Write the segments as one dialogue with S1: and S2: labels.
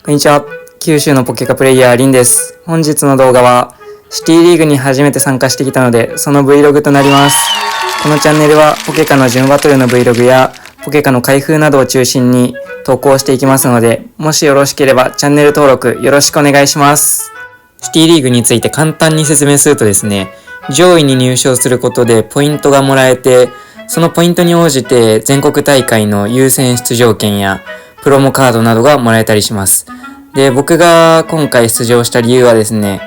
S1: こんにちは。九州のポケカプレイヤーリンです。本日の動画はシティリーグに初めて参加してきたので、その Vlog となります。このチャンネルはポケカの準バトルの Vlog やポケカの開封などを中心に投稿していきますので、もしよろしければチャンネル登録よろしくお願いします。シティリーグについて簡単に説明するとですね、上位に入賞することでポイントがもらえて、そのポイントに応じて全国大会の優先出場権やプロモカードなどがもらえたりします。で、僕が今回出場した理由はですね、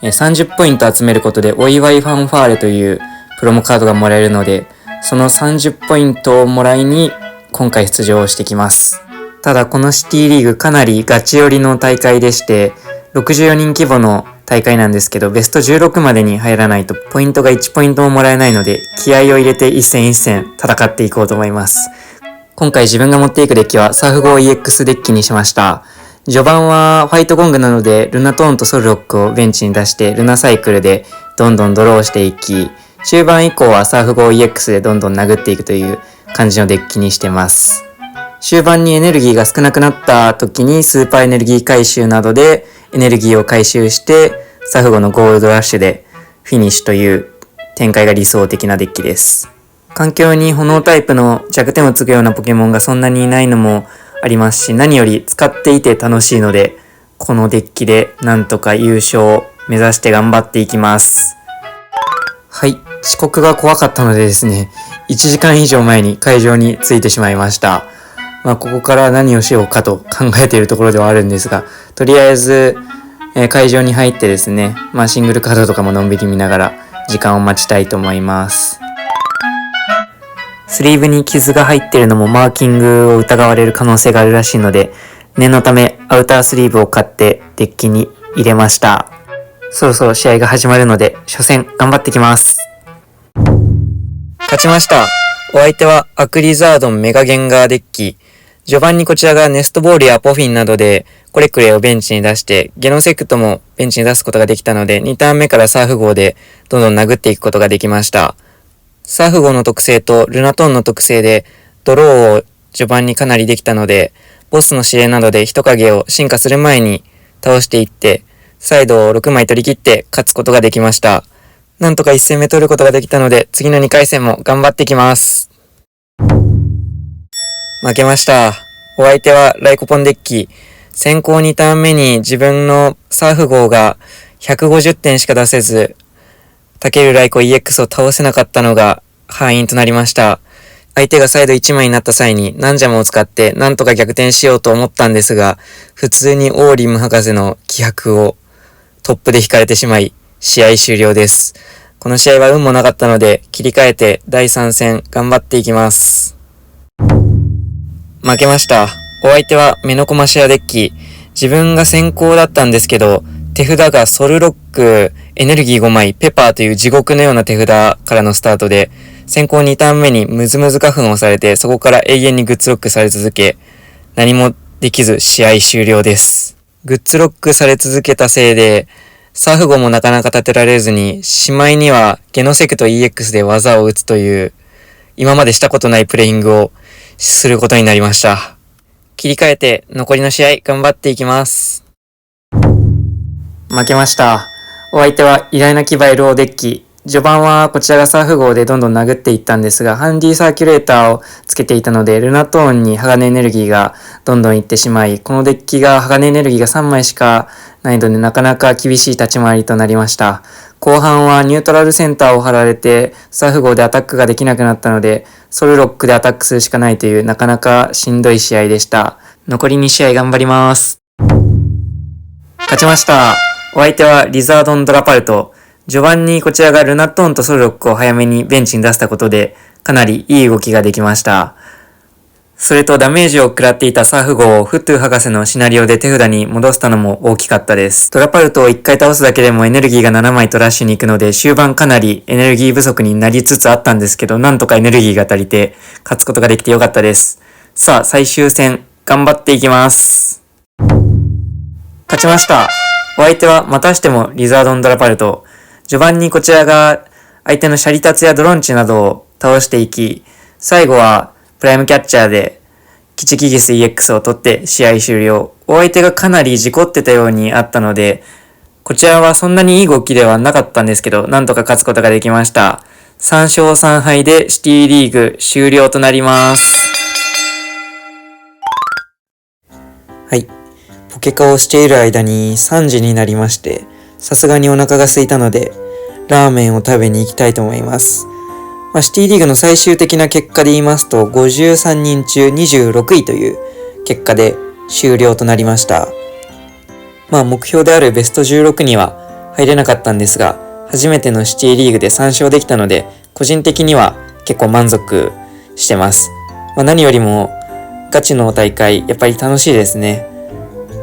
S1: 30ポイント集めることでお祝いファンファーレというプロモカードがもらえるので、その30ポイントをもらいに今回出場してきます。ただこのシティリーグかなりガチ寄りの大会でして、64人規模の大会なんですけど、ベスト16までに入らないとポイントが1ポイントももらえないので、気合を入れて一戦一戦戦っていこうと思います。今回自分が持っていくデッキはサーフ号 EX デッキにしました。序盤はファイトゴングなのでルナトーンとソルロックをベンチに出してルナサイクルでどんどんドローしていき、中盤以降はサーフ号 EX でどんどん殴っていくという感じのデッキにしてます。終盤にエネルギーが少なくなった時にスーパーエネルギー回収などでエネルギーを回収してサーフ号のゴールドラッシュでフィニッシュという展開が理想的なデッキです。環境に炎タイプの弱点をつくようなポケモンがそんなにいないのもありますし、何より使っていて楽しいので、このデッキでなんとか優勝を目指して頑張っていきます。はい、遅刻が怖かったのでですね、1時間以上前に会場に着いてしまいました。ここから何をしようかと考えているところではあるんですが、とりあえず、会場に入ってですね、シングルカードとかものんびり見ながら時間を待ちたいと思います。スリーブに傷が入っているのもマーキングを疑われる可能性があるらしいので、念のためアウタースリーブを買ってデッキに入れました。そろそろ試合が始まるので、初戦頑張ってきます。勝ちました。お相手はアクリザードンメガゲンガーデッキ。序盤にこちらがネストボールやポフィンなどでコレクレをベンチに出して、ゲノセクトもベンチに出すことができたので、2ターン目からサーフ号でどんどん殴っていくことができました。サーフ号の特性とルナトーンの特性でドローを序盤にかなりできたので、ボスの指令などで人影を進化する前に倒していって、サイドを6枚取り切って勝つことができました。なんとか1戦目取ることができたので、次の2回戦も頑張ってきます。負けました。お相手はライコポンデッキ。先行2ターン目に自分のサーフ号が150点しか出せず、タケルライコ EX を倒せなかったのが敗因となりました。相手がサイド1枚になった際にナンジャムを使ってなんとか逆転しようと思ったんですが、普通にオーリム博士の気迫をトップで引かれてしまい、試合終了です。この試合は運もなかったので、切り替えて第3戦頑張っていきます。負けました。お相手はメノコマシアデッキ。自分が先行だったんですけど、手札がソルロック、エネルギー5枚、ペパーという地獄のような手札からのスタートで、先行2ターン目にムズムズ花粉をされて、そこから永遠にグッズロックされ続け、何もできず試合終了です。グッズロックされ続けたせいで、サーフ号もなかなか立てられずに、しまいにはゲノセクト EX で技を打つという、今までしたことないプレイングをすることになりました。切り替えて残りの試合頑張っていきます。負けました。お相手は偉大な牙 LO デッキ。序盤はこちらがサーフ号でどんどん殴っていったんですが、ハンディサーキュレーターをつけていたので、ルナトーンに鋼エネルギーがどんどんいってしまい、このデッキが鋼エネルギーが3枚しかないので、なかなか厳しい立ち回りとなりました。後半はニュートラルセンターを張られて、サーフ号でアタックができなくなったので、ソルロックでアタックするしかないという、なかなかしんどい試合でした。残り2試合頑張ります。勝ちました。お相手はリザードンドラパルト。序盤にこちらがルナトーンとソルロックを早めにベンチに出したことで、かなりいい動きができました。それとダメージを食らっていたサーフ号をフットゥ博士のシナリオで手札に戻したのも大きかったです。ドラパルトを1回倒すだけでもエネルギーが7枚とラッシュに行くので、終盤かなりエネルギー不足になりつつあったんですけど、なんとかエネルギーが足りて勝つことができてよかったです。さあ、最終戦頑張っていきます。勝ちました。お相手はまたしてもリザードンドラパルト。序盤にこちらが相手のシャリタツやドロンチなどを倒していき、最後はプライムキャッチャーでキチキギス EX を取って試合終了。お相手がかなり事故ってたようにあったので、こちらはそんなにいい動きではなかったんですけど、なんとか勝つことができました。3勝3敗でシティリーグ終了となります。はい。ポケカをしている間に3時になりまして、さすがにお腹が空いたので、ラーメンを食べに行きたいと思います。シティリーグの最終的な結果で言いますと、53人中26位という結果で終了となりました。目標であるベスト16には入れなかったんですが、初めてのシティリーグで3勝できたので、個人的には結構満足してます。何よりもガチの大会、やっぱり楽しいですね。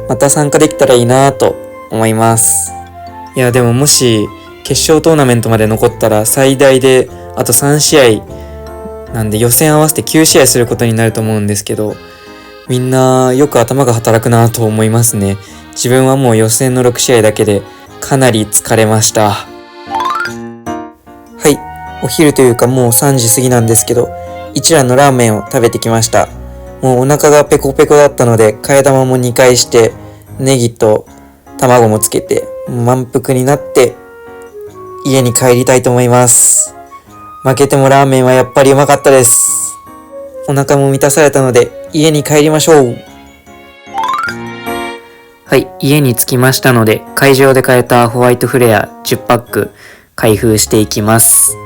S1: また参加できたらいいなと思います。いや、でももし決勝トーナメントまで残ったら最大であと3試合なんで予選合わせて9試合することになると思うんですけど、みんなよく頭が働くなと思いますね。自分はもう予選の6試合だけでかなり疲れました。はい、お昼というかもう3時過ぎなんですけど、一蘭のラーメンを食べてきました。もうお腹がペコペコだったので、替え玉も2回して、ネギと卵もつけて、満腹になって、家に帰りたいと思います。負けてもラーメンはやっぱりうまかったです。お腹も満たされたので、家に帰りましょう。はい、家に着きましたので、会場で買えたホワイトフレア10パック開封していきます。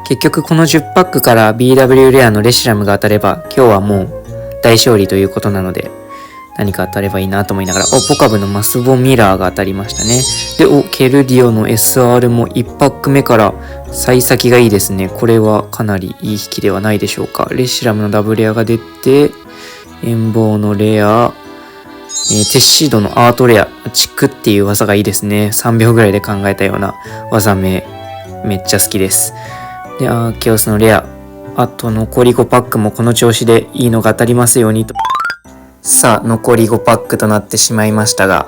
S1: 結局この10パックから BW レアのレシラムが当たれば、今日はもう大勝利ということなので、何か当たればいいなと思いながら、ポカブのマスボミラーが当たりましたね。で、ケルディオの SR も1パック目から幸先がいいですね。これはかなりいい引きではないでしょうか。レシラムのダブルレアが出て、遠望のレア、テッシードのアートレア、チクっていう技がいいですね。3秒ぐらいで考えたような技名、めっちゃ好きです。で、アーケオスのレア、あと残り5パックもこの調子でいいのが当たりますようにと。さあ、残り5パックとなってしまいましたが、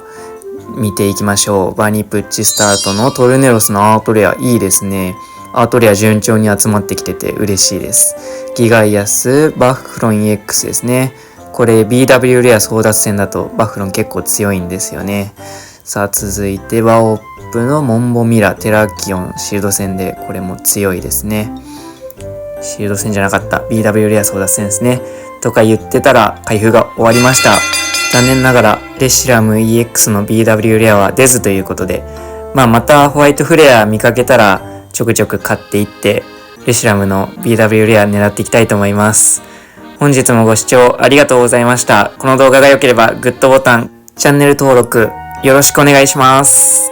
S1: 見ていきましょう。バニプッチスタートのトルネロスのアートレア、いいですね。アートレア順調に集まってきてて嬉しいです。ギガイアス、バッフロン EX ですね。これ BW レア争奪戦だとバッフロン結構強いんですよね。さあ、続いてワオップのモンボミラ、テラキオン、シールド戦でこれも強いですね。シールド戦じゃなかった。BW レア争奪戦ですね。とか言ってたら開封が終わりました。残念ながらレシラム EX の BW レアは出ずということで、またホワイトフレア見かけたらちょくちょく買っていってレシラムの BW レア狙っていきたいと思います。本日もご視聴ありがとうございました。この動画が良ければグッドボタン、チャンネル登録よろしくお願いします。